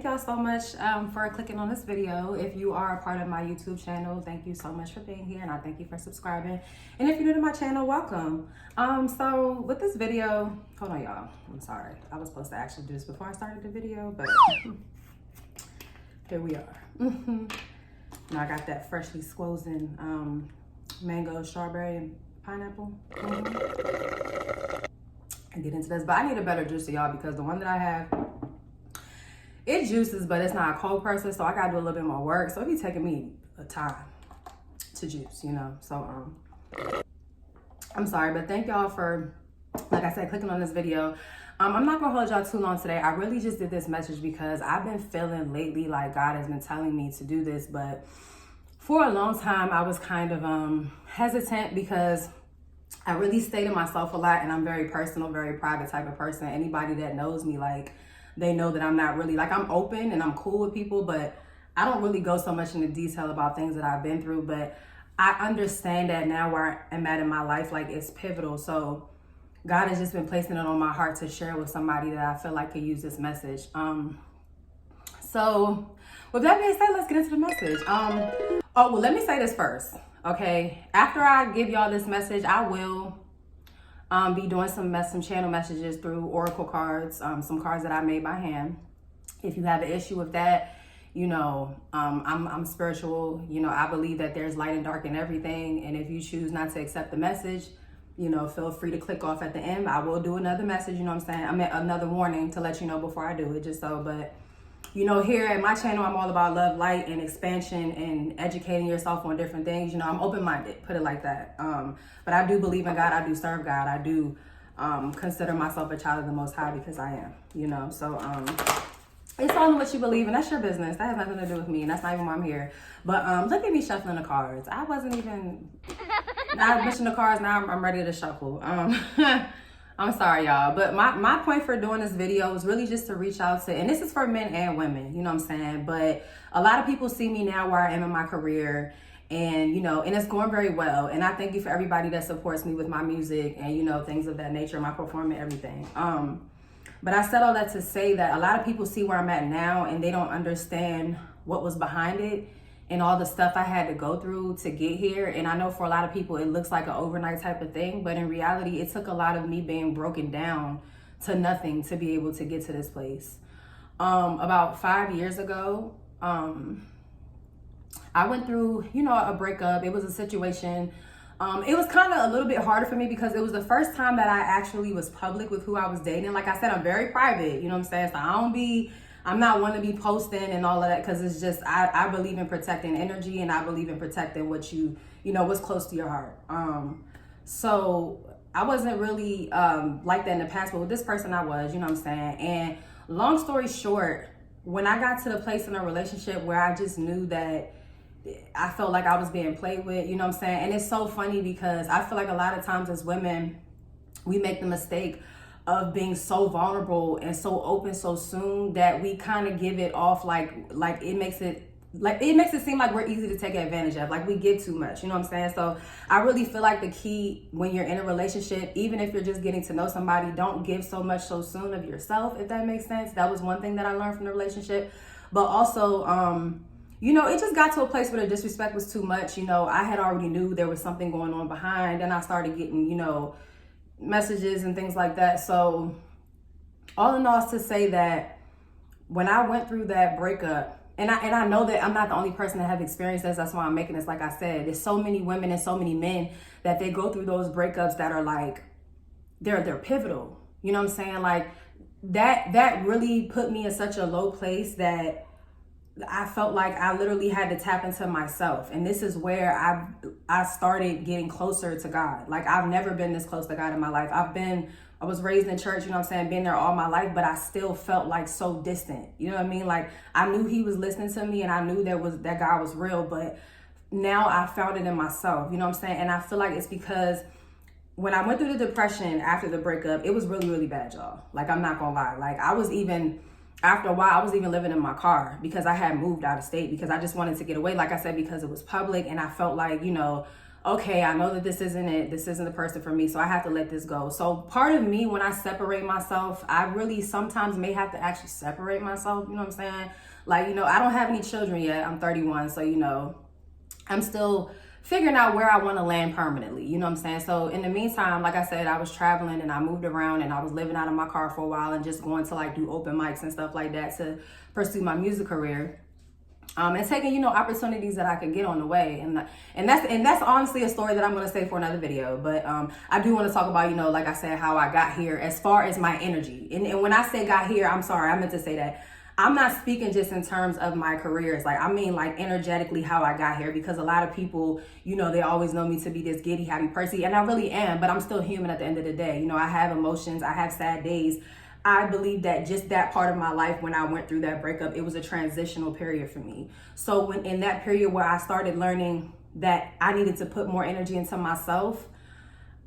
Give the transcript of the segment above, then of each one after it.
thank y'all so much for clicking on this video. If you are a part of my YouTube channel, thank you so much for being here, and I thank you for subscribing. And if you're new to my channel, welcome. So with this video, hold on y'all, I'm sorry. I was supposed to actually do this before I started the video, but here we are. Now I got that freshly squozen mango, strawberry, and pineapple. And get into this, but I need a better juicer, y'all, because the one that I have, it juices, but it's not a cold person, so I gotta do a little bit more work. So it be taking me a time to juice, you know. So I'm sorry, but thank y'all for, like I said, clicking on this video. I'm not gonna hold y'all too long today. I really just did this message because I've been feeling lately like God has been telling me to do this, but for a long time I was kind of hesitant because I really stay to myself a lot, and I'm very personal, very private type of person. Anybody that knows me, like, they know that I'm not really, like, I'm open and I'm cool with people, but I don't really go so much into detail about things that I've been through. But I understand that now where I'm at in my life, like, it's pivotal. So God has just been placing it on my heart to share with somebody that I feel like could use this message. So with that being said, let's get into the message. Oh, well, let me say this first. Okay, after I give y'all this message, I will be doing some channel messages through oracle cards, some cards that I made by hand. If you have an issue with that, you know, I'm spiritual. You know, I believe that there's light and dark in everything. And if you choose not to accept the message, you know, feel free to click off at the end. I will do another message, you know what I'm saying? I mean, another warning to let you know before I do it, just so, but you know, here at my channel, I'm all about love, light, and expansion and educating yourself on different things. You know, I'm open-minded, put it like that. But I do believe in God. I do serve God. I do consider myself a child of the Most High because I am, you know. So it's all in what you believe, and that's your business. That has nothing to do with me, and that's not even why I'm here. But look at me shuffling the cards. I wasn't even, I'm missing the cards. Now I'm ready to shuffle. I'm sorry, y'all, but my point for doing this video was really just to reach out to, and this is for men and women, you know what I'm saying? But a lot of people see me now where I am in my career, and, you know, and it's going very well. And I thank you for everybody that supports me with my music and, you know, things of that nature, my performance, everything. But I said all that to say that a lot of people see where I'm at now, and they don't understand what was behind it and all the stuff I had to go through to get here. And I know for a lot of people, it looks like an overnight type of thing, but in reality, it took a lot of me being broken down to nothing to be able to get to this place. About 5 years ago, I went through, you know, a breakup. It was a situation. It was kind of a little bit harder for me because it was the first time that I actually was public with who I was dating. Like I said, I'm very private, you know what I'm saying? So I'm not one to be posting and all of that, because it's just, I believe in protecting energy, and I believe in protecting what you know, what's close to your heart. So I wasn't really like that in the past, but with this person I was, you know what I'm saying? And long story short, when I got to the place in a relationship where I just knew that I felt like I was being played with, you know what I'm saying? And it's so funny because I feel like a lot of times as women, we make the mistake of being so vulnerable and so open so soon that we kind of give it off like it makes it seem like we're easy to take advantage of, like we give too much, you know what I'm saying? So I really feel like the key when you're in a relationship, even if you're just getting to know somebody, don't give so much so soon of yourself, if that makes sense. That was one thing that I learned from the relationship. But also you know, it just got to a place where the disrespect was too much. You know, I had already knew there was something going on behind, and I started getting, you know, messages and things like that. So all in all, is to say that when I went through that breakup, and I know that I'm not the only person that have experienced this. That's why I'm making this. Like I said, there's so many women and so many men that they go through those breakups that are like, they're pivotal. You know what I'm saying? Like that really put me in such a low place that I felt like I literally had to tap into myself. And this is where I started getting closer to God. Like, I've never been this close to God in my life. I was raised in church, you know what I'm saying, been there all my life, but I still felt like so distant. You know what I mean? Like, I knew he was listening to me, and I knew that God was real, but now I found it in myself, you know what I'm saying? And I feel like it's because when I went through the depression after the breakup, it was really, really bad, y'all. Like, I'm not gonna lie. Like, after a while, I was even living in my car because I had moved out of state because I just wanted to get away. Like I said, because it was public, and I felt like, you know, okay, I know that this isn't it. This isn't the person for me. So I have to let this go. So part of me, when I separate myself, I really sometimes may have to actually separate myself. You know what I'm saying? Like, you know, I don't have any children yet. I'm 31. So, you know, I'm still figuring out where I want to land permanently. You know what I'm saying? So in the meantime, like I said, I was traveling and I moved around and I was living out of my car for a while and just going to like do open mics and stuff like that to pursue my music career. And taking, you know, opportunities that I could get on the way. And that's honestly a story that I'm going to say for another video. But I do want to talk about, you know, like I said, how I got here as far as my energy. And when I say got here, I'm sorry, I meant to say that. I'm not speaking just in terms of my careers. Like, I mean, like, energetically how I got here, because a lot of people, you know, they always know me to be this giddy, happy person. And I really am, but I'm still human at the end of the day. You know, I have emotions. I have sad days. I believe that just that part of my life, when I went through that breakup, it was a transitional period for me. So when in that period where I started learning that I needed to put more energy into myself,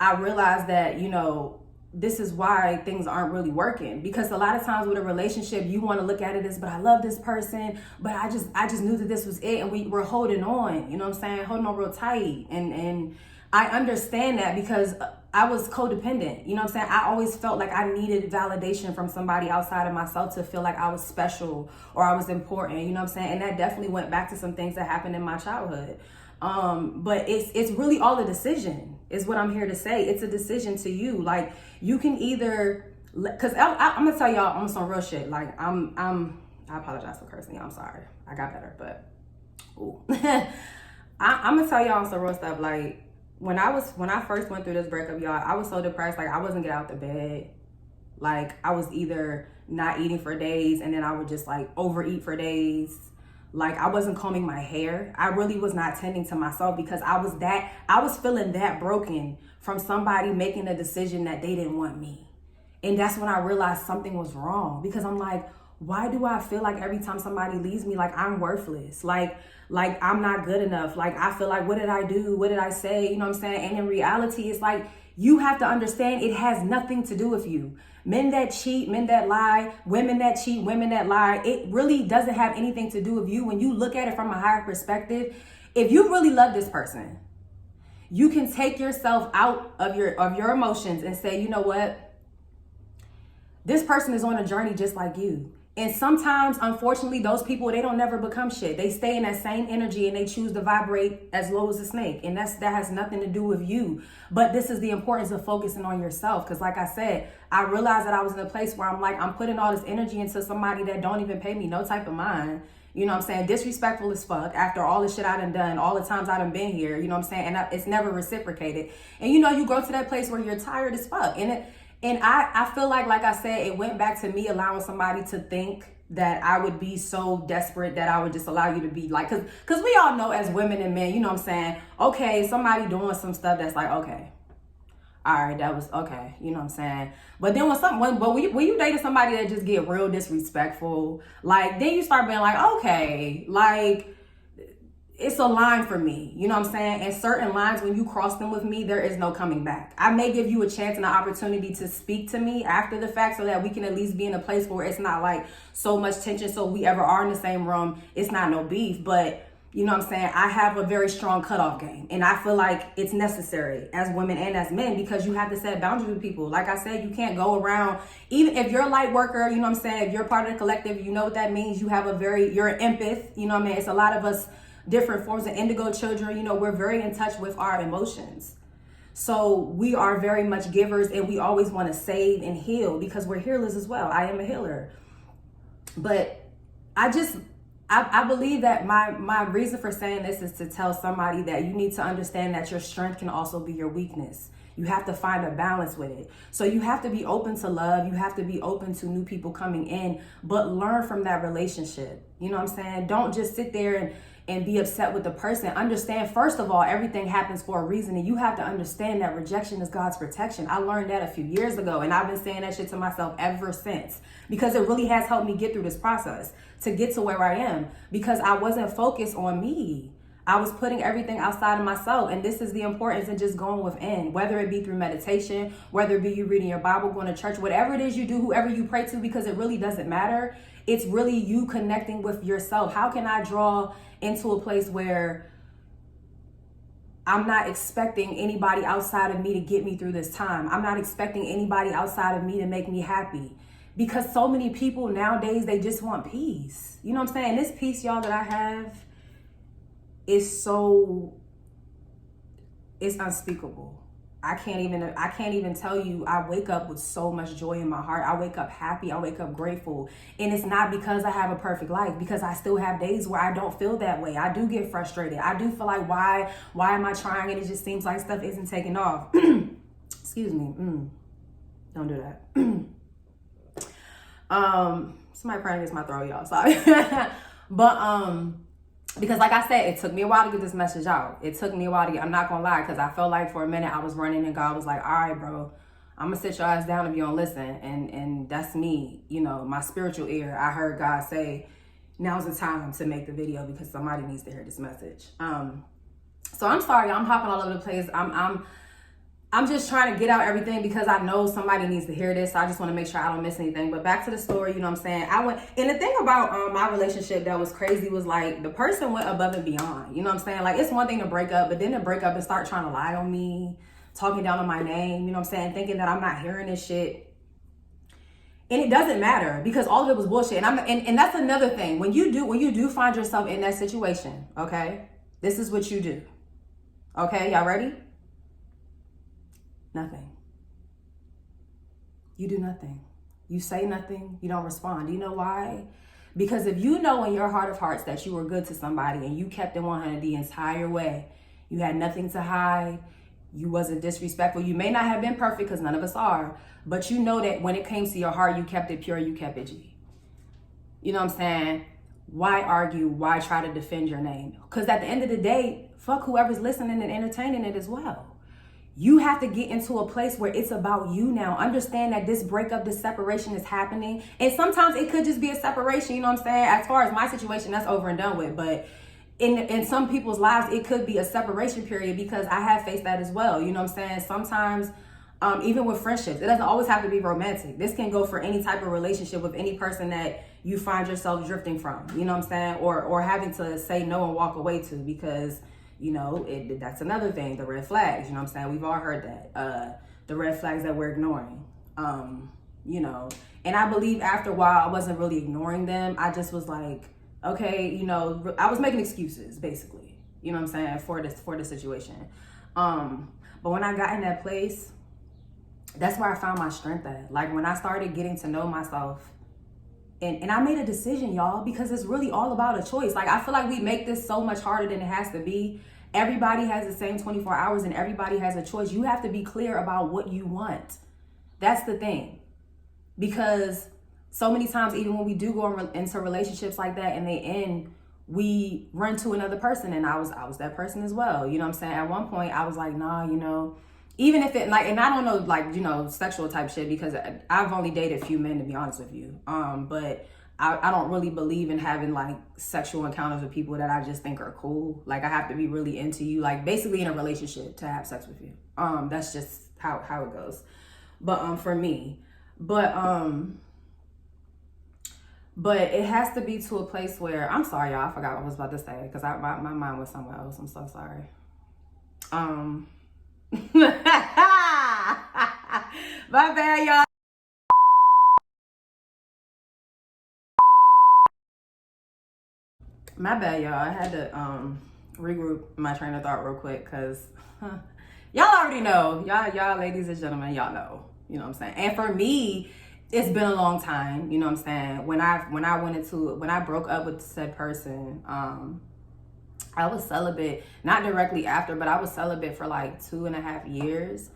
I realized that, you know, this is why things aren't really working. Because a lot of times with a relationship, you want to look at it as, but I love this person, but I just knew that this was it, and we're holding on, you know what I'm saying, holding on real tight. And I understand that because I was codependent, you know what I'm saying. I always felt like I needed validation from somebody outside of myself to feel like I was special or I was important, you know what I'm saying. And that definitely went back to some things that happened in my childhood. But it's really all a decision, is what I'm here to say. It's a decision to you. Like, you can either, because I'm gonna tell y'all on some real shit. Like, I apologize for cursing, y'all. I'm sorry. I got better, but ooh. I'm gonna tell y'all on some real stuff. Like, when I first went through this breakup, y'all, I was so depressed. Like, I wasn't get out the bed. Like, I was either not eating for days, and then I would just like overeat for days. Like, I wasn't combing my hair. I really was not tending to myself because I was feeling that broken from somebody making a decision that they didn't want me. And that's when I realized something was wrong, because I'm like, why do I feel like every time somebody leaves me, like I'm worthless? Like I'm not good enough. Like, I feel like, what did I do? What did I say? You know what I'm saying? And in reality, it's like, you have to understand it has nothing to do with you. Men that cheat, men that lie, women that cheat, women that lie, it really doesn't have anything to do with you. When you look at it from a higher perspective, if you really love this person, you can take yourself out of your emotions and say, you know what? This person is on a journey just like you. And sometimes, unfortunately, those people, they don't never become shit. They stay in that same energy and they choose to vibrate as low as a snake. And that has nothing to do with you. But this is the importance of focusing on yourself. Because like I said, I realized that I was in a place where I'm like, I'm putting all this energy into somebody that don't even pay me no type of mind. You know what I'm saying? Disrespectful as fuck after all the shit I done, all the times I done been here. You know what I'm saying? And it's never reciprocated. And you know, you grow to that place where you're tired as fuck. And I feel like I said, it went back to me allowing somebody to think that I would be so desperate that I would just allow you to be like, cause we all know as women and men, you know what I'm saying? Okay, somebody doing some stuff that's like, okay, all right, that was okay, you know what I'm saying? But then when you dated somebody that just get real disrespectful, like, then you start being like, okay, like, it's a line for me, you know what I'm saying? And certain lines, when you cross them with me, there is no coming back. I may give you a chance and an opportunity to speak to me after the fact so that we can at least be in a place where it's not like so much tension. So we ever are in the same room, it's not no beef. But you know what I'm saying? I have a very strong cutoff game. And I feel like it's necessary as women and as men, because you have to set boundaries with people. Like I said, you can't go around, even if you're a light worker, you know what I'm saying? If you're part of the collective, you know what that means. You're an empath, you know what I mean? It's a lot of us different forms of indigo children, you know, we're very in touch with our emotions. So we are very much givers, and we always want to save and heal because we're healers as well. I am a healer. But I believe that my reason for saying this is to tell somebody that you need to understand that your strength can also be your weakness. You have to find a balance with it. So you have to be open to love. You have to be open to new people coming in, but learn from that relationship. You know what I'm saying? Don't just sit there and be upset with the person. Understand, first of all, everything happens for a reason, and you have to understand that rejection is God's protection. I learned that a few years ago, and I've been saying that shit to myself ever since, because it really has helped me get through this process to get to where I am, because I wasn't focused on me. I was putting everything outside of myself, and this is the importance of just going within, whether it be through meditation, whether it be you reading your Bible, going to church, whatever it is you do, whoever you pray to, because it really doesn't matter. It's really you connecting with yourself. How can I draw into a place where I'm not expecting anybody outside of me to get me through this time. I'm not expecting anybody outside of me to make me happy. Because so many people nowadays, they just want peace. You know what I'm saying? This peace, y'all, that I have is it's unspeakable. I can't even tell you. I wake up with so much joy in my heart. I wake up happy. I wake up grateful. And it's not because I have a perfect life, because I still have days where I don't feel that way. I do get frustrated. I do feel like, why am I trying? And it just seems like stuff isn't taking off. Excuse me. Don't do that. Somebody praying against my throat, y'all. Sorry. But, because like I said, it took me a while to get this message out. It took me a while to get, I'm not gonna lie, because I felt like for a minute I was running and God was like, all right, bro, I'm gonna sit your ass down if you don't listen. And that's me, you know, my spiritual ear. I heard God say, now's the time to make the video because somebody needs to hear this message. So I'm sorry, I'm hopping all over the place. I'm just trying to get out everything because I know somebody needs to hear this. So I just want to make sure I don't miss anything. But back to the story, you know what I'm saying? And the thing about my relationship that was crazy was like the person went above and beyond. You know what I'm saying? Like, it's one thing to break up, but then to break up and start trying to lie on me, talking down on my name, you know what I'm saying? Thinking that I'm not hearing this shit. And it doesn't matter because all of it was bullshit. And that's another thing. When you do find yourself in that situation, okay? This is what you do. Okay, y'all ready? Nothing. You do nothing. You say nothing. You don't respond. Do you know why? Because if you know in your heart of hearts that you were good to somebody and you kept it 100 the entire way, you had nothing to hide, you wasn't disrespectful. You may not have been perfect because none of us are, but you know that when it came to your heart, you kept it pure, you kept it G. You know what I'm saying? Why argue? Why try to defend your name? Because at the end of the day, fuck whoever's listening and entertaining it as well. You have to get into a place where it's about you now. Understand that this breakup, this separation is happening. And sometimes it could just be a separation, you know what I'm saying? As far as my situation, that's over and done with. But in some people's lives, it could be a separation period because I have faced that as well. You know what I'm saying? Sometimes, even with friendships, it doesn't always have to be romantic. This can go for any type of relationship with any person that you find yourself drifting from, you know what I'm saying? Or having to say no and walk away to because, you know, that's another thing, the red flags, you know what I'm saying? We've all heard that, the red flags that we're ignoring, you know, and I believe after a while, I wasn't really ignoring them. I just was like, okay, you know, I was making excuses basically, you know what I'm saying, for this situation. But when I got in that place, that's where I found my strength at. Like when I started getting to know myself and I made a decision, y'all, because it's really all about a choice. Like, I feel like we make this so much harder than it has to be. Everybody has the same 24 hours and everybody has a choice. You have to be clear about what you want. That's the thing. Because so many times, even when we do go into relationships like that and they end, we run to another person. And I was that person as well. You know what I'm saying? At one point, I was like, nah, you know, even if it like, and I don't know, like, you know, sexual type shit, because I've only dated a few men, to be honest with you. But I don't really believe in having like sexual encounters with people that I just think are cool. Like, I have to be really into you, like basically in a relationship to have sex with you. That's just how it goes. But for me, but it has to be to a place where, I'm sorry, y'all, I forgot what I was about to say because my mind was somewhere else. I'm so sorry. My bad, y'all. My bad, y'all. I had to regroup my train of thought real quick because y'all already know. Y'all ladies and gentlemen, y'all know. You know what I'm saying? And for me, it's been a long time, you know what I'm saying? When I broke up with said person, I was celibate, not directly after, but I was celibate for like 2.5 years.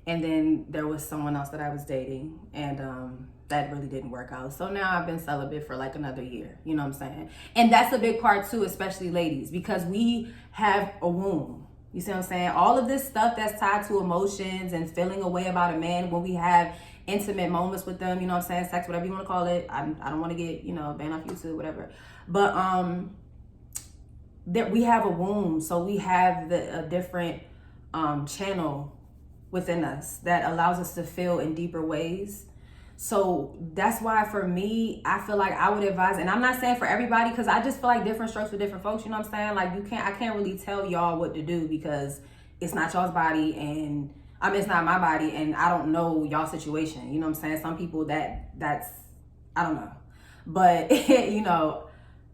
And then there was someone else that I was dating, and that really didn't work out. So now I've been celibate for like another year, you know what I'm saying? And that's a big part too, especially ladies, because we have a womb. You see what I'm saying? All of this stuff that's tied to emotions and feeling a way about a man when we have intimate moments with them, you know what I'm saying? Sex, whatever you want to call it. I don't want to get, you know, banned off YouTube, whatever. But that we have a womb, so we have a different channel within us that allows us to feel in deeper ways. So that's why for me, I feel like I would advise, and I'm not saying for everybody, because I just feel like different strokes for different folks, you know what I'm saying? Like I can't really tell y'all what to do because it's not y'all's body, and it's not my body, and I don't know y'all situation. You know what I'm saying? Some people that's I don't know, but you know,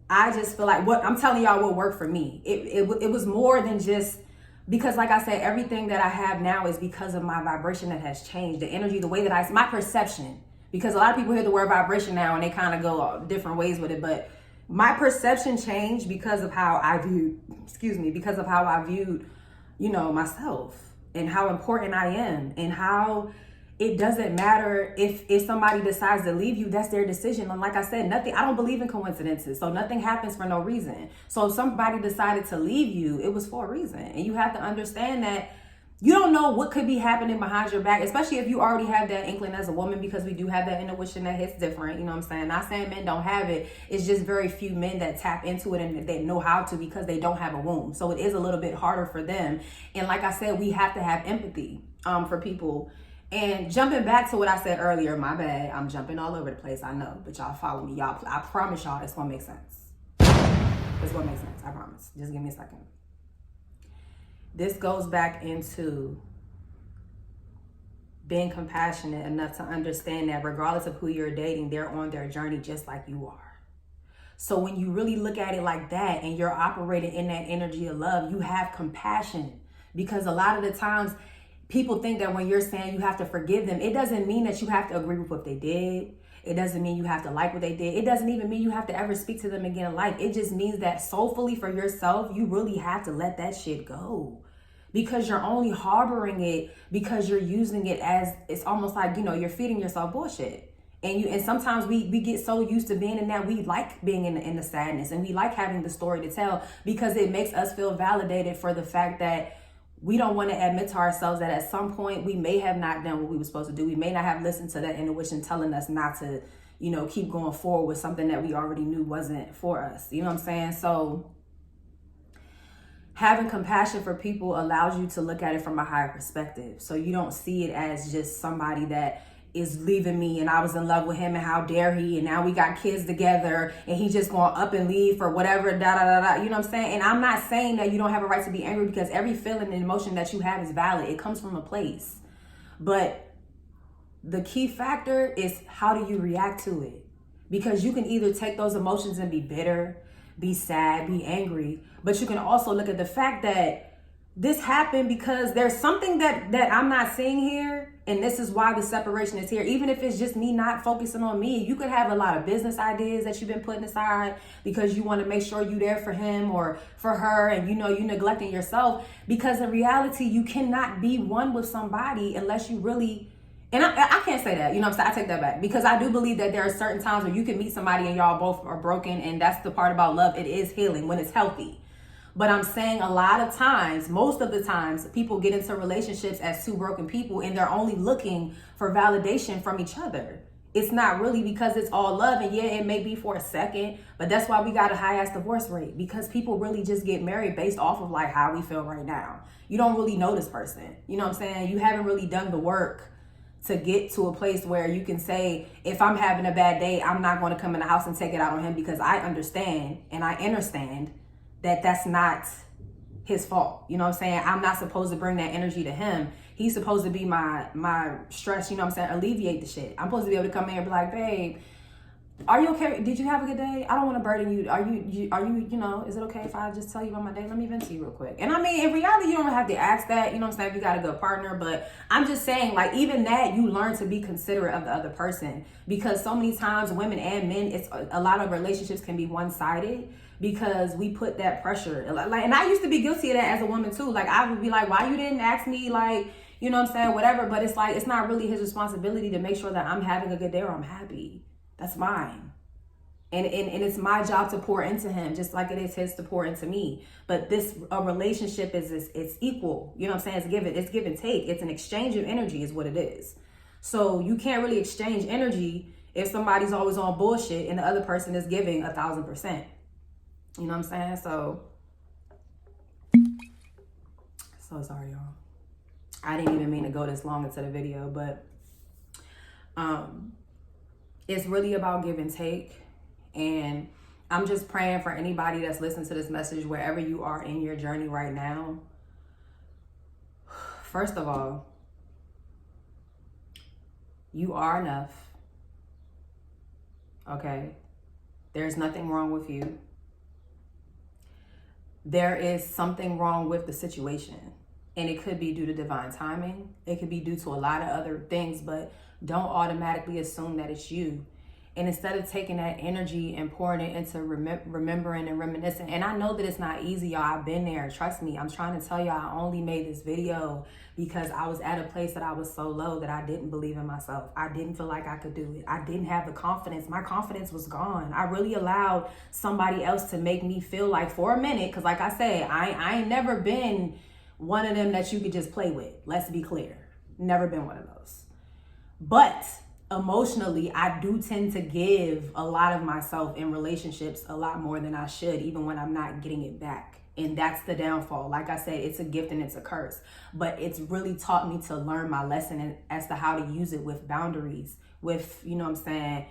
I just feel like what I'm telling y'all what worked for me. It was more than just because, like I said, everything that I have now is because of my vibration that has changed, the energy, the way that my perception. Because a lot of people hear the word vibration now and they kind of go different ways with it, but my perception changed because of how I viewed, because of how I viewed, you know, myself and how important I am, and how it doesn't matter if somebody decides to leave you, that's their decision. And like I said, I don't believe in coincidences. So nothing happens for no reason. So if somebody decided to leave you, it was for a reason. And you have to understand that you don't know what could be happening behind your back, especially if you already have that inkling as a woman, because we do have that intuition that hits different. You know what I'm saying? Not saying men don't have it. It's just very few men that tap into it and they know how to, because they don't have a womb. So it is a little bit harder for them. And like I said, we have to have empathy for people. And jumping back to what I said earlier, my bad. I'm jumping all over the place, I know. But y'all follow me. Y'all, I promise y'all it's gonna make sense. It's gonna make sense, I promise. Just give me a second. This goes back into being compassionate enough to understand that regardless of who you're dating, they're on their journey just like you are. So when you really look at it like that and you're operating in that energy of love, you have compassion. Because a lot of the times people think that when you're saying you have to forgive them, it doesn't mean that you have to agree with what they did. It doesn't mean you have to like what they did. It doesn't even mean you have to ever speak to them again in life. It just means that soulfully for yourself, you really have to let that shit go. Because you're only harboring it because you're using it as, it's almost like, you know, you're feeding yourself bullshit. And sometimes we get so used to being in that, we like being in the sadness, and we like having the story to tell because it makes us feel validated for the fact that we don't want to admit to ourselves that at some point we may have not done what we were supposed to do. We may not have listened to that intuition telling us not to, you know, keep going forward with something that we already knew wasn't for us. You know what I'm saying? So having compassion for people allows you to look at it from a higher perspective. So you don't see it as just somebody that is leaving me and I was in love with him and how dare he, and now we got kids together and he just going up and leave for whatever, da da da da. You know what I'm saying? And I'm not saying that you don't have a right to be angry, because every feeling and emotion that you have is valid. It comes from a place. But the key factor is, how do you react to it? Because you can either take those emotions and be bitter, be sad, be angry, but you can also look at the fact that this happened because there's something that I'm not seeing here, and this is why the separation is here. Even if it's just me not focusing on me, you could have a lot of business ideas that you've been putting aside because you want to make sure you're there for him or for her, and you know you're neglecting yourself, because in reality you cannot be one with somebody unless you really, and I can't say that, you know what I'm saying? I take that back, because I do believe that there are certain times where you can meet somebody and y'all both are broken, and that's the part about love. It is healing when it's healthy. But I'm saying a lot of times, most of the times, people get into relationships as two broken people and they're only looking for validation from each other. It's not really because it's all love, and yeah, it may be for a second, but that's why we got a high ass divorce rate, because people really just get married based off of like how we feel right now. You don't really know this person. You know what I'm saying? You haven't really done the work to get to a place where you can say, if I'm having a bad day, I'm not going to come in the house and take it out on him, because I understand and I understand that that's not his fault. You know what I'm saying? I'm not supposed to bring that energy to him. He's supposed to be my stress, you know what I'm saying? Alleviate the shit. I'm supposed to be able to come in and be like, babe, are you okay? Did you have a good day? I don't want to burden you. Are you, you know, is it okay if I just tell you about my day? Let me vent to you real quick. And I mean, in reality, you don't have to ask that, you know what I'm saying, if you got a good partner, but I'm just saying, like, even that, you learn to be considerate of the other person, because so many times, women and men, it's a lot of relationships can be one-sided, because we put that pressure. Like, and I used to be guilty of that as a woman too. Like, I would be like, why you didn't ask me, like, you know what I'm saying, whatever. But it's like, it's not really his responsibility to make sure that I'm having a good day or I'm happy. That's mine. And it's my job to pour into him, just like it is his to pour into me. But a relationship it's equal. You know what I'm saying? It's give and take. It's an exchange of energy is what it is. So you can't really exchange energy if somebody's always on bullshit and the other person is giving 1,000%. You know what I'm saying? So sorry, y'all. I didn't even mean to go this long into the video, but it's really about give and take. And I'm just praying for anybody that's listening to this message, wherever you are in your journey right now, First of all, you are enough. Okay? There's nothing wrong with you. There is something wrong with the situation. And it could be due to divine timing. It could be due to a lot of other things, but don't automatically assume that it's you. And instead of taking that energy and pouring it into remembering and reminiscing, and I know that it's not easy, y'all. I've been there. Trust me. I'm trying to tell y'all, I only made this video because I was at a place that I was so low that I didn't believe in myself. I didn't feel like I could do it. I didn't have the confidence. My confidence was gone. I really allowed somebody else to make me feel like, for a minute, because like I said, I ain't never been one of them that you could just play with. Let's be clear. Never been one of those. But emotionally, I do tend to give a lot of myself in relationships a lot more than I should, even when I'm not getting it back. And that's the downfall. Like I said, it's a gift and it's a curse. But it's really taught me to learn my lesson as to how to use it with boundaries, with, you know what I'm saying,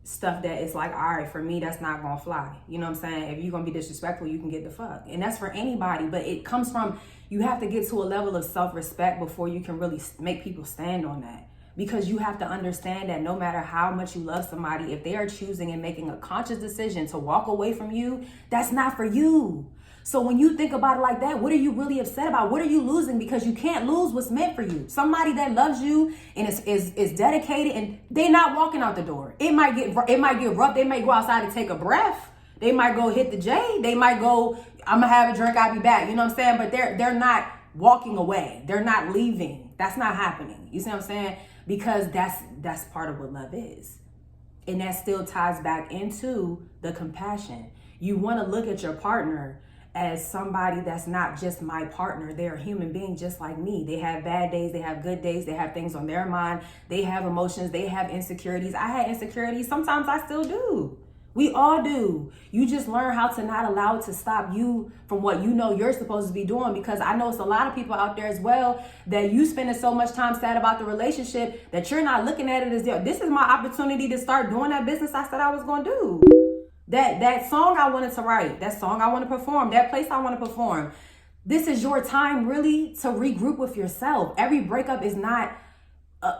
stuff that it's like, all right, for me, that's not gonna fly. You know what I'm saying? If you're gonna be disrespectful, you can get the fuck. And that's for anybody. But it comes from, you have to get to a level of self-respect before you can really make people stand on that. Because you have to understand that no matter how much you love somebody, if they are choosing and making a conscious decision to walk away from you, that's not for you. So when you think about it like that, what are you really upset about? What are you losing? Because you can't lose what's meant for you. Somebody that loves you and is dedicated, and they're not walking out the door. It might get rough. They may go outside and take a breath. They might go hit the J. They might go, I'm gonna have a drink, I'll be back. You know what I'm saying? But they're not walking away. They're not leaving. That's not happening. You see what I'm saying? Because that's part of what love is. And that still ties back into the compassion. You want to look at your partner as somebody that's not just my partner. They're a human being just like me. They have bad days, they have good days, they have things on their mind, they have emotions, they have insecurities. I had insecurities, sometimes I still do. We all do. You just learn how to not allow it to stop you from what you know you're supposed to be doing, because I know it's a lot of people out there as well that you spending so much time sad about the relationship that you're not looking at it as, this is my opportunity to start doing that business I said I was going to do. That song I wanted to write, that song I want to perform, that place I want to perform. This is your time really to regroup with yourself. Every breakup is not,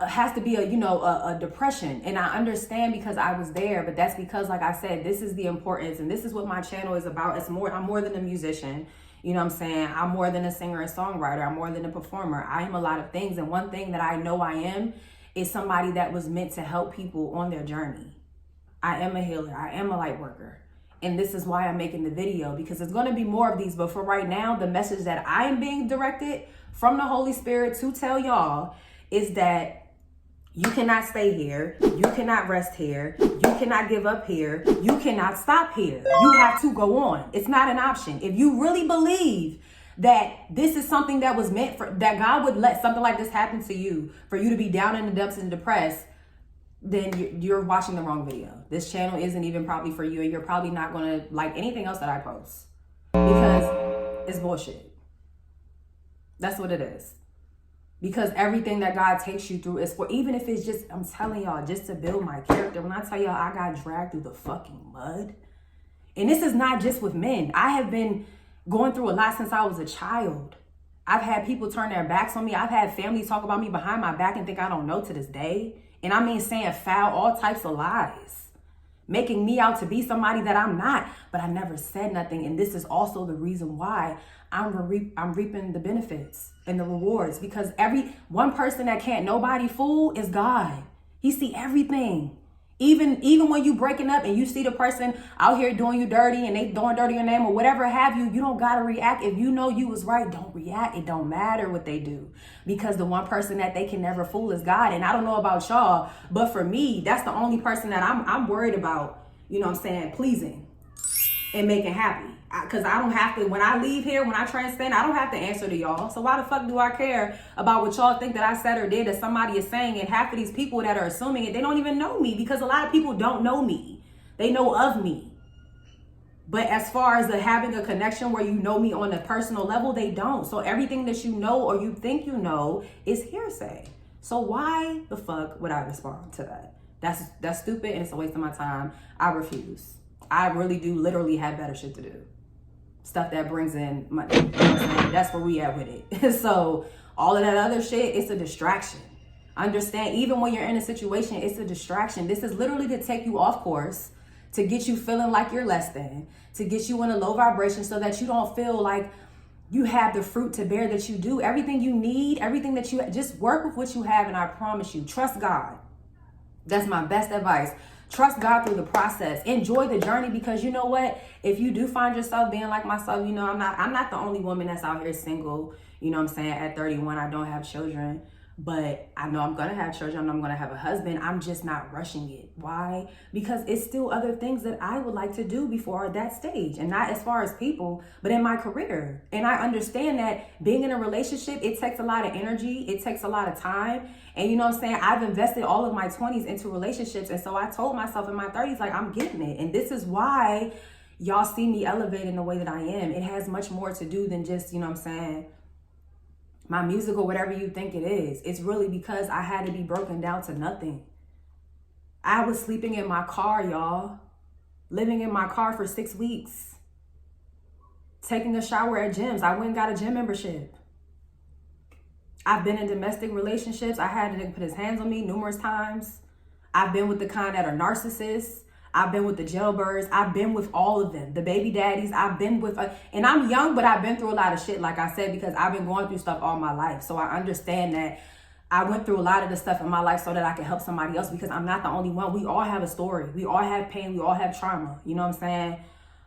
has to be a depression. And I understand because I was there, but that's because, like I said, this is the importance. And this is what my channel is about. I'm more than a musician. You know what I'm saying? I'm more than a singer and songwriter. I'm more than a performer. I am a lot of things. And one thing that I know I am is somebody that was meant to help people on their journey. I am a healer. I am a light worker. And this is why I'm making the video, because there's going to be more of these. But for right now, the message that I am being directed from the Holy Spirit to tell y'all is that you cannot stay here. You cannot rest here. You cannot give up here. You cannot stop here. You have to go on. It's not an option. If you really believe that this is something that was meant for, that God would let something like this happen to you, for you to be down in the dumps and depressed, then you're watching the wrong video. This channel isn't even probably for you, and you're probably not going to like anything else that I post, because it's bullshit. That's what it is. Because everything that God takes you through is for, even if it's just, I'm telling y'all, just to build my character. When I tell y'all I got dragged through the fucking mud, and this is not just with men. I have been going through a lot since I was a child. I've had people turn their backs on me. I've had family talk about me behind my back and think I don't know to this day. And I mean saying foul, all types of lies, making me out to be somebody that I'm not, but I never said nothing. And this is also the reason why I'm reaping the benefits and the rewards, because every one person that can't nobody fool is God. He see everything. Even when you breaking up and you see the person out here doing you dirty and they doing dirty your name or whatever have you, you don't gotta react. If you know you was right, don't react. It don't matter what they do, because the one person that they can never fool is God. And I don't know about y'all, but for me, that's the only person that I'm worried about, you know what I'm saying, pleasing and making happy. Because I don't have to, when I leave here, when I transcend, I don't have to answer to y'all. So why the fuck do I care about what y'all think that I said or did that somebody is saying? And half of these people that are assuming it, they don't even know me, because a lot of people don't know me. They know of me. But as far as having a connection where you know me on a personal level, they don't. So everything that you know or you think you know is hearsay. So why the fuck would I respond to that? That's stupid, and it's a waste of my time. I refuse. I really do literally have better shit to do. Stuff that brings in money. You know what I'm saying? That's where we at with it. So all of that other shit, it's a distraction. Understand, even when you're in a situation, it's a distraction. This is literally to take you off course, to get you feeling like you're less than, to get you in a low vibration so that you don't feel like you have the fruit to bear that you do. Everything you need, everything that you, just work with what you have, and I promise you, trust God. That's my best advice. Trust God through the process. Enjoy the journey, because you know what? If you do find yourself being like myself, you know, I'm not the only woman that's out here single. You know what I'm saying? At 31, I don't have children. But I know I'm going to have children. I know I'm going to have a husband. I'm just not rushing it. Why? Because it's still other things that I would like to do before that stage. And not as far as people, but in my career. And I understand that being in a relationship, it takes a lot of energy. It takes a lot of time. And you know what I'm saying? I've invested all of my 20s into relationships. And so I told myself in my 30s, like, I'm getting it. And this is why y'all see me elevate in the way that I am. It has much more to do than just, you know what I'm saying, my music or whatever you think it is. It's really because I had to be broken down to nothing. I was sleeping in my car, y'all. Living in my car for 6 weeks. Taking a shower at gyms. I went and got a gym membership. I've been in domestic relationships. I had to put his hands on me numerous times. I've been with the kind that are narcissists. I've been with the jailbirds. I've been with all of them. The baby daddies. I've been with, and I'm young, but I've been through a lot of shit, like I said, because I've been going through stuff all my life. So I understand that I went through a lot of the stuff in my life so that I can help somebody else, because I'm not the only one. We all have a story. We all have pain. We all have trauma. You know what I'm saying?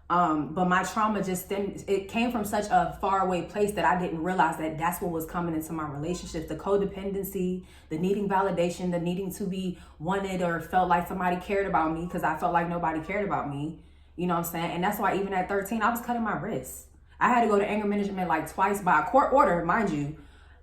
But my trauma it came from such a faraway place that I didn't realize that that's what was coming into my relationships. The codependency, the needing validation, the needing to be wanted or felt like somebody cared about me because I felt like nobody cared about me. You know what I'm saying? And that's why even at 13, I was cutting my wrists. I had to go to anger management like twice by a court order, mind you.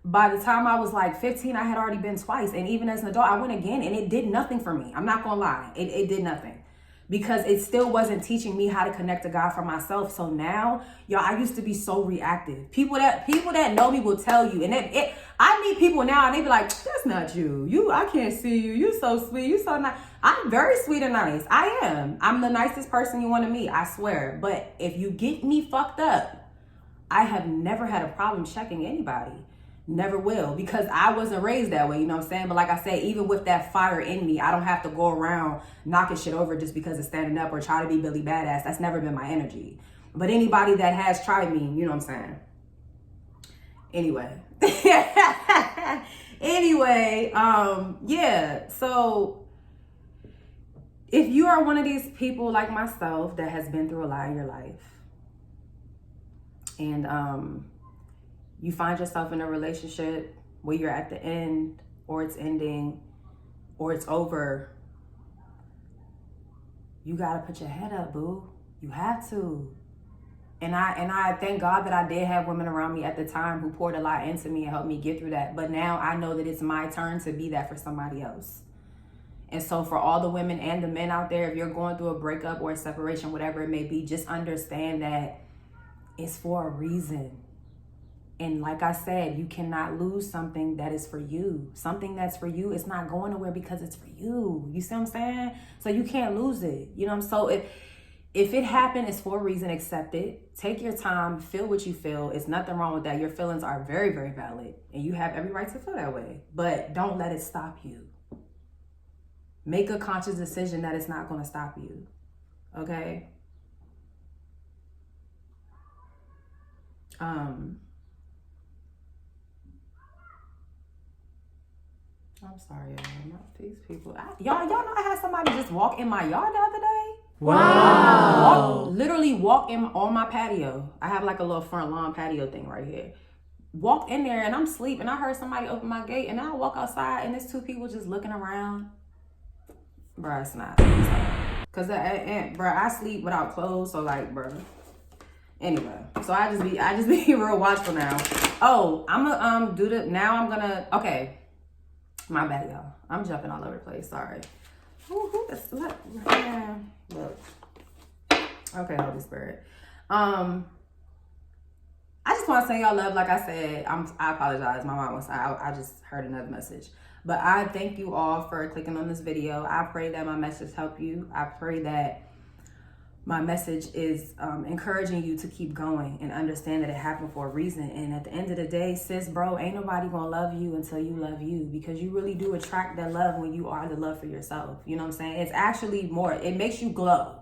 By the time I was like 15, I had already been twice. And even as an adult, I went again and it did nothing for me. I'm not going to lie. It did nothing. Because it still wasn't teaching me how to connect to God for myself. So now, y'all, I used to be so reactive. People that know me will tell you. And I meet people now and they be like, that's not you. I can't see you. You so sweet. You so nice. I'm very sweet and nice. I am. I'm the nicest person you want to meet. I swear. But if you get me fucked up, I have never had a problem checking anybody. Never will, because I wasn't raised that way, you know what I'm saying? But like I said, even with that fire in me, I don't have to go around knocking shit over just because it's standing up or try to be Billy Badass. That's never been my energy. But anybody that has tried me, you know what I'm saying? Anyway. Yeah. So if you are one of these people like myself that has been through a lot in your life, and you find yourself in a relationship where you're at the end, or it's ending, or it's over, you gotta put your head up, boo. You have to. And I thank God that I did have women around me at the time who poured a lot into me and helped me get through that. But now I know that it's my turn to be that for somebody else. And so for all the women and the men out there, if you're going through a breakup or a separation, whatever it may be, just understand that it's for a reason. And like I said, you cannot lose something that is for you. Something that's for you is not going nowhere because it's for you. You see what I'm saying? So you can't lose it. You know what I'm saying? So if it happened, it's for a reason. Accept it. Take your time. Feel what you feel. It's nothing wrong with that. Your feelings are very, very valid. And you have every right to feel that way. But don't let it stop you. Make a conscious decision that it's not going to stop you. Okay? I'm sorry, y'all. Not these people. Y'all know I had somebody just walk in my yard the other day. Wow. Literally walk in on my patio. I have like a little front lawn patio thing right here. Walked in there and I'm asleep and I heard somebody open my gate and I walk outside and there's two people just looking around. Bruh, it's not. Cause bruh, I sleep without clothes, so like, bruh. Anyway, so I just be real watchful now. Oh, I'm gonna okay. My bad, y'all. I'm jumping all over the place. Sorry. Look. Okay, Holy Spirit. I just want to say y'all love. Like I said, I apologize. My mom was. I just heard another message. But I thank you all for clicking on this video. I pray that my message helped you. I pray that my message is encouraging you to keep going and understand that it happened for a reason. And at the end of the day, sis, bro, ain't nobody gonna love you until you love you, because you really do attract that love when you are the love for yourself. You know what I'm saying? It's actually more, it makes you glow.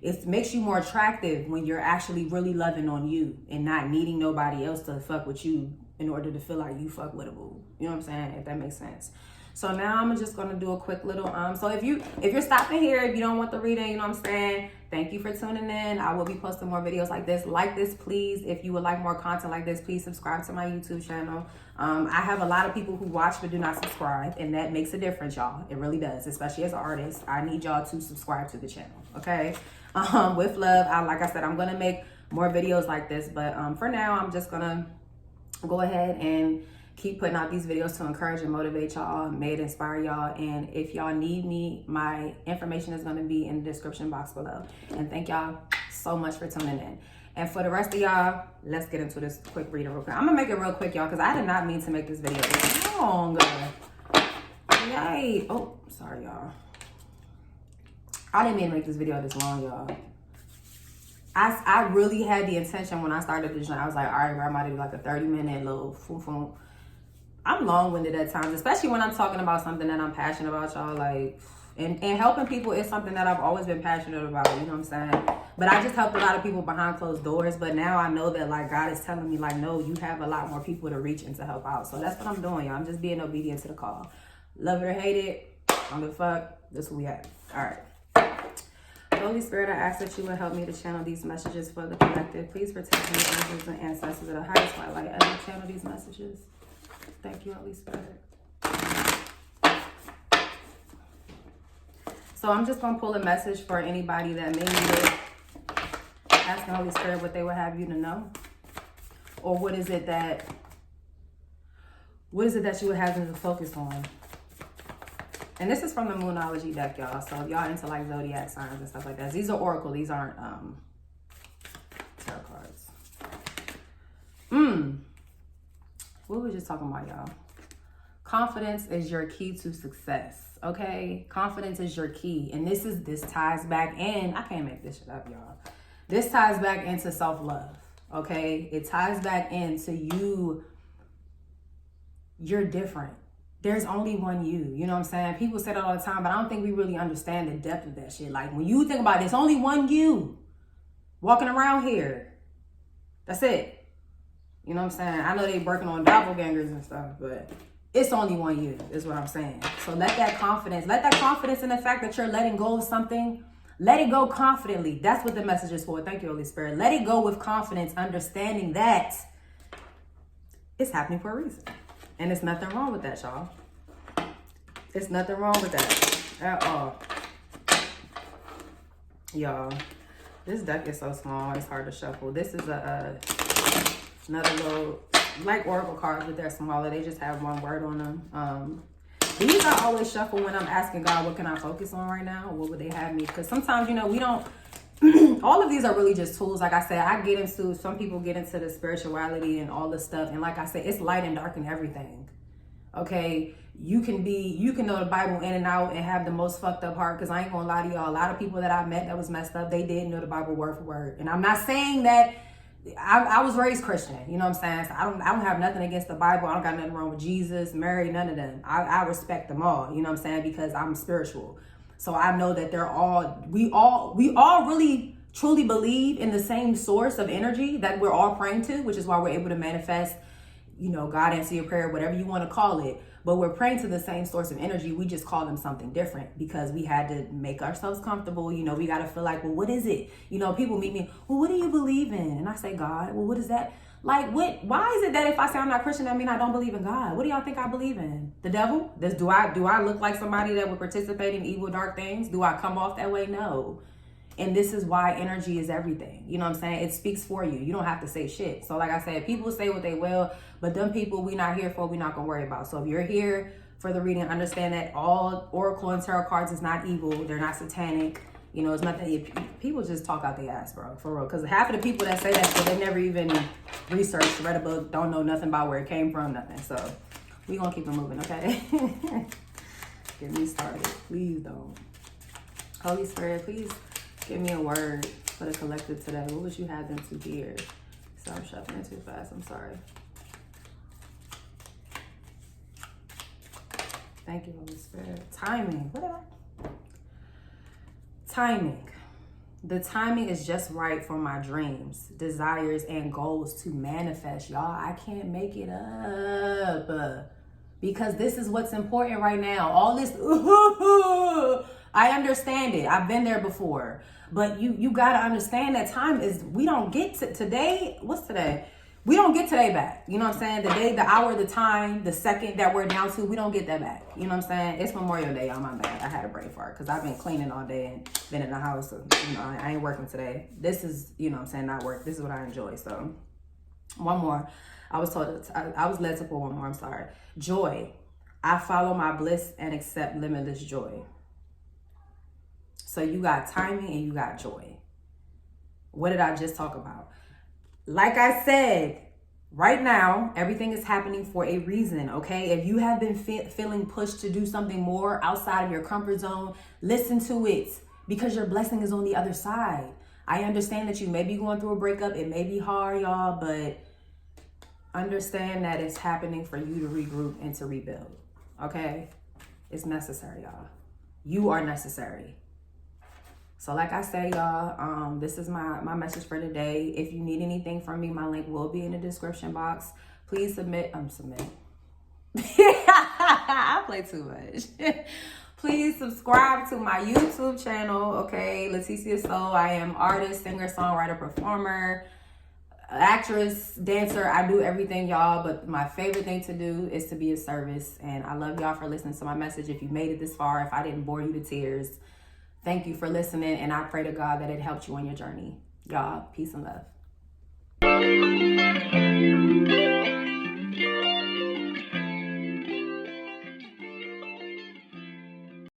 It makes you more attractive when you're actually really loving on you and not needing nobody else to fuck with you in order to feel like you fuck with a boo. You know what I'm saying? If that makes sense. So now I'm just gonna do a quick little so if you're stopping here, if you don't want the reading, you know what I'm saying, thank you for tuning in. I will be posting more videos like this. Like this, please. If you would like more content like this, please subscribe to my YouTube channel. I have a lot of people who watch but do not subscribe, and that makes a difference, y'all. It really does, especially as an artist. I need y'all to subscribe to the channel, okay? With love, like I said, I'm gonna make more videos like this, but for now, I'm just gonna go ahead and keep putting out these videos to encourage and motivate y'all, may it inspire y'all. And if y'all need me, my information is gonna be in the description box below. And thank y'all so much for tuning in. And for the rest of y'all, let's get into this quick reading real quick. I'm gonna make it real quick, y'all, because I did not mean to make this video this long. Yay. Oh, sorry, y'all. I didn't mean to make this video this long, y'all. I really had the intention when I started this journey. I was like, all right, I'm about to do like a 30-minute little foo-foo. I'm long-winded at times, especially when I'm talking about something that I'm passionate about, y'all. Like, and helping people is something that I've always been passionate about, you know what I'm saying? But I just helped a lot of people behind closed doors. But now I know that, like, God is telling me, like, no, you have a lot more people to reach and to help out. So that's what I'm doing, y'all. I'm just being obedient to the call. Love it or hate it, I don't give a fuck. This is what we have. All right. Holy Spirit, I ask that you would help me to channel these messages for the collective. Please protect me, angels, and ancestors of the highest light as I channel these messages. Thank you, Holy Spirit. So I'm just going to pull a message for anybody that may need it. Asking Holy Spirit what they would have you to know. Or what is it that you would have them to focus on? And this is from the Moonology deck, y'all. So if y'all into like zodiac signs and stuff like that. These are oracle. These aren't tarot cards. What were we just talking about, y'all? Confidence is your key to success, okay? Confidence is your key. And this ties back in. I can't make this shit up, y'all. This ties back into self-love, okay? It ties back into you. You're different. There's only one you. You know what I'm saying? People say that all the time, but I don't think we really understand the depth of that shit. Like, when you think about it, there's only one you walking around here. That's it. You know what I'm saying? I know they working on doppelgangers and stuff, but it's only one you, is what I'm saying. So let that confidence in the fact that you're letting go of something, let it go confidently. That's what the message is for. Thank you, Holy Spirit. Let it go with confidence, understanding that it's happening for a reason. And there's nothing wrong with that, y'all. There's nothing wrong with that at all. Y'all, this deck is so small, it's hard to shuffle. This is another little, like oracle cards, but they're smaller. They just have one word on them. These I always shuffle when I'm asking God, what can I focus on right now? What would they have me? Because sometimes, you know, we don't, all of these are really just tools. Like I said, some people get into the spirituality and all this stuff. And like I said, it's light and dark in everything. Okay. You can know the Bible in and out and have the most fucked up heart. Cause I ain't gonna lie to y'all. A lot of people that I met that was messed up, they didn't know the Bible word for word. And I'm not saying that I was raised Christian, you know what I'm saying? So I don't have nothing against the Bible. I don't got nothing wrong with Jesus, Mary, none of them. I respect them all, you know what I'm saying? Because I'm spiritual. So I know that we all really truly believe in the same source of energy that we're all praying to, which is why we're able to manifest, you know, God answer your prayer, whatever you want to call it. But we're praying to the same source of energy. We just call them something different because we had to make ourselves comfortable. You know, we got to feel like, well, what is it? You know, people meet me, well, what do you believe in? And I say, God. Well, what is that? Like, why is it that if I say I'm not Christian, that mean I don't believe in God? What do y'all think I believe in? The devil? Do I look like somebody that would participate in evil, dark things? Do I come off that way? No. And this is why energy is everything. You know what I'm saying? It speaks for you. You don't have to say shit. So like I said, people say what they will, but them people we not here for, we not gonna worry about. So if you're here for the reading, understand that all oracle and tarot cards is not evil. They're not satanic. You know, it's nothing. People just talk out their ass, bro, for real. Because half of the people that say that shit, they never even researched, read a book, don't know nothing about where it came from, nothing. So we gonna keep it moving, okay? Get me started. Please don't. Holy Spirit, please give me a word for the collective today. What would you have them to hear? So I'm shuffling too fast. I'm sorry. Thank you, Holy Spirit. Timing. What am I? Timing. The timing is just right for my dreams, desires, and goals to manifest. Y'all, I can't make it up. Because this is what's important right now. All this, I understand it. I've been there before. But you got to understand that time is, we don't get to today. What's today? We don't get today back. You know what I'm saying? The day, the hour, the time, the second that we're down to, we don't get that back. You know what I'm saying? It's Memorial Day on my bad. I had a brain fart because I've been cleaning all day and been in the house. So, you know, I ain't working today. This is, you know what I'm saying, not work. This is what I enjoy. So one more. I was led to pull one more. I'm sorry. Joy. I follow my bliss and accept limitless joy. So you got timing and you got joy. What did I just talk about? Like I said, right now, everything is happening for a reason, okay? If you have been feeling pushed to do something more outside of your comfort zone, listen to it, because your blessing is on the other side. I understand that you may be going through a breakup. It may be hard, y'all, but understand that it's happening for you to regroup and to rebuild, okay? It's necessary, y'all. You are necessary. So like I say, y'all, this is my message for today. If you need anything from me, my link will be in the description box. Please submit. I play too much. Please subscribe to my YouTube channel, okay? Leticia Soul. I am artist, singer, songwriter, performer, actress, dancer. I do everything, y'all, but my favorite thing to do is to be of service. And I love y'all for listening to my message. If you made it this far, if I didn't bore you to tears, thank you for listening, and I pray to God that it helped you on your journey. Y'all, peace and love.